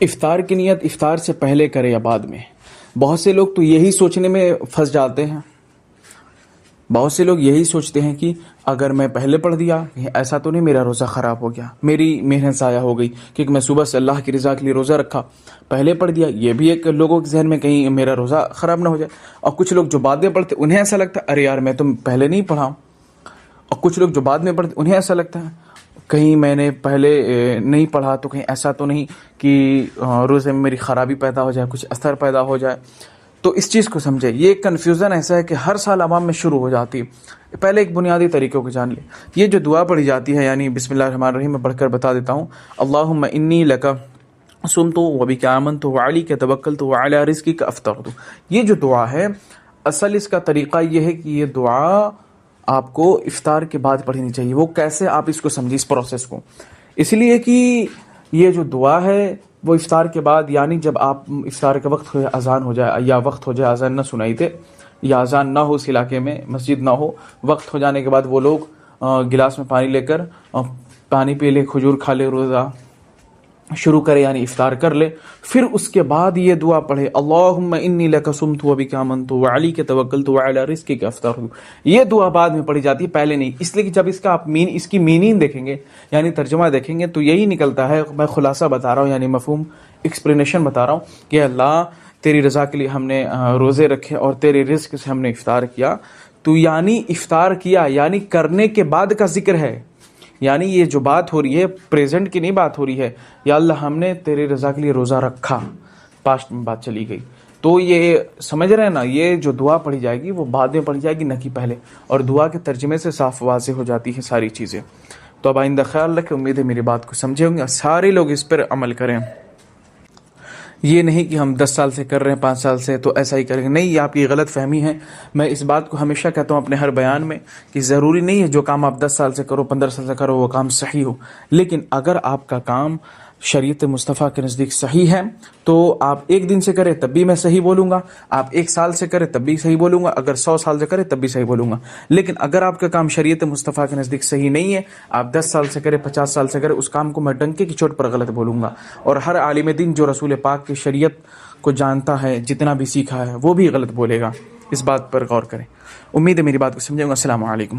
افطار کی نیت افطار سے پہلے کرے یا بعد میں؟ بہت سے لوگ تو یہی سوچنے میں پھنس جاتے ہیں، بہت سے لوگ یہی سوچتے ہیں کہ اگر میں پہلے پڑھ دیا ایسا تو نہیں میرا روزہ خراب ہو گیا، میری محنت ضائع ہو گئی کیونکہ میں صبح سے اللہ کی رضا کے لیے روزہ رکھا، پہلے پڑھ دیا۔ یہ بھی ایک لوگوں کے ذہن میں کہیں میرا روزہ خراب نہ ہو جائے۔ اور کچھ لوگ جو بعد میں پڑھتے انہیں ایسا لگتا ہے ارے یار میں تو پہلے نہیں پڑھا، اور کچھ لوگ جو بعد میں پڑھتے انہیں ایسا لگتا ہے کہیں میں نے پہلے نہیں پڑھا تو کہیں ایسا تو نہیں کہ روزے میں میری خرابی پیدا ہو جائے، کچھ اثر پیدا ہو جائے۔ تو اس چیز کو سمجھے، یہ کنفیوژن ایسا ہے کہ ہر سال عوام میں شروع ہو جاتی ہے۔ پہلے ایک بنیادی طریقوں کو جان لیں۔ یہ جو دعا پڑھی جاتی ہے، یعنی بسم اللہ الرحمن الرحیم، میں پڑھ کر بتا دیتا ہوں۔ اللہم انی لک صمت وبک آمنت وعلیک توکلت وعلی رزقک افطرت۔ یہ جو دعا ہے، اصل اس کا طریقہ یہ ہے کہ یہ دعا آپ کو افطار کے بعد پڑھنی چاہیے۔ وہ کیسے، آپ اس کو سمجھیں، اس پروسیس کو۔ اس لیے کہ یہ جو دعا ہے وہ افطار کے بعد، یعنی جب آپ افطار کا وقت اذان ہو جائے یا وقت ہو جائے، اذان نہ سنائی دے یا اذان نہ ہو، اس علاقے میں مسجد نہ ہو، وقت ہو جانے کے بعد وہ لوگ گلاس میں پانی لے کر پانی پی لے، کھجور کھا لے، روزہ شروع کرے، یعنی افطار کر لے۔ پھر اس کے بعد یہ دعا پڑھے، اللہم انی لک صمت وبک آمنت وعلیک توکلت وعلی رزقک افطرت۔ یہ دعا بعد میں پڑھی جاتی ہے، پہلے نہیں۔ اس لیے کہ جب اس کی میننگ دیکھیں گے، یعنی ترجمہ دیکھیں گے، تو یہی نکلتا ہے۔ میں خلاصہ بتا رہا ہوں، یعنی مفہوم ایکسپلینیشن بتا رہا ہوں کہ اللہ تیری رضا کے لیے ہم نے روزے رکھے اور تیرے رزق سے ہم نے افطار کیا۔ تو یعنی افطار کیا، یعنی کرنے کے بعد کا ذکر ہے، یعنی یہ جو بات ہو رہی ہے پریزنٹ کی نہیں بات ہو رہی ہے، یا اللہ ہم نے تیرے رضا کے لیے روزہ رکھا، پاسٹ میں بات چلی گئی۔ تو یہ سمجھ رہے ہیں نا، یہ جو دعا پڑھی جائے گی وہ بعد میں پڑھی جائے گی، نہ کہ پہلے، اور دعا کے ترجمے سے صاف واضح ہو جاتی ہے ساری چیزیں۔ تو اب آئندہ خیال رکھیں، امید ہے میری بات کو سمجھے ہوں گے، سارے لوگ اس پر عمل کریں۔ یہ نہیں کہ ہم 10 سال سے کر رہے ہیں، 5 سال سے تو ایسا ہی کریں گے، نہیں، یہ آپ کی غلط فہمی ہے۔ میں اس بات کو ہمیشہ کہتا ہوں اپنے ہر بیان میں کہ ضروری نہیں ہے جو کام آپ 10 سال سے کرو، 15 سال سے کرو، وہ کام صحیح ہو، لیکن اگر آپ کا کام شریعت مصطفیٰ کے نزدیک صحیح ہے تو آپ 1 دن سے کریں تب بھی میں صحیح بولوں گا، آپ 1 سال سے کریں تب بھی صحیح بولوں گا، اگر 100 سال سے کریں تب بھی صحیح بولوں گا۔ لیکن اگر آپ کا کام شریعت مصطفیٰ کے نزدیک صحیح نہیں ہے، آپ 10 سال سے کریں، 50 سال سے کریں، اس کام کو میں ڈنکے کی چوٹ پر غلط بولوں گا۔ اور ہر عالم دین جو رسول پاک کی شریعت کو جانتا ہے، جتنا بھی سیکھا ہے، وہ بھی غلط بولے گا۔ اس بات پر غور کریں۔ امید ہے میری بات کو سمجھیں گے۔ السلام علیکم۔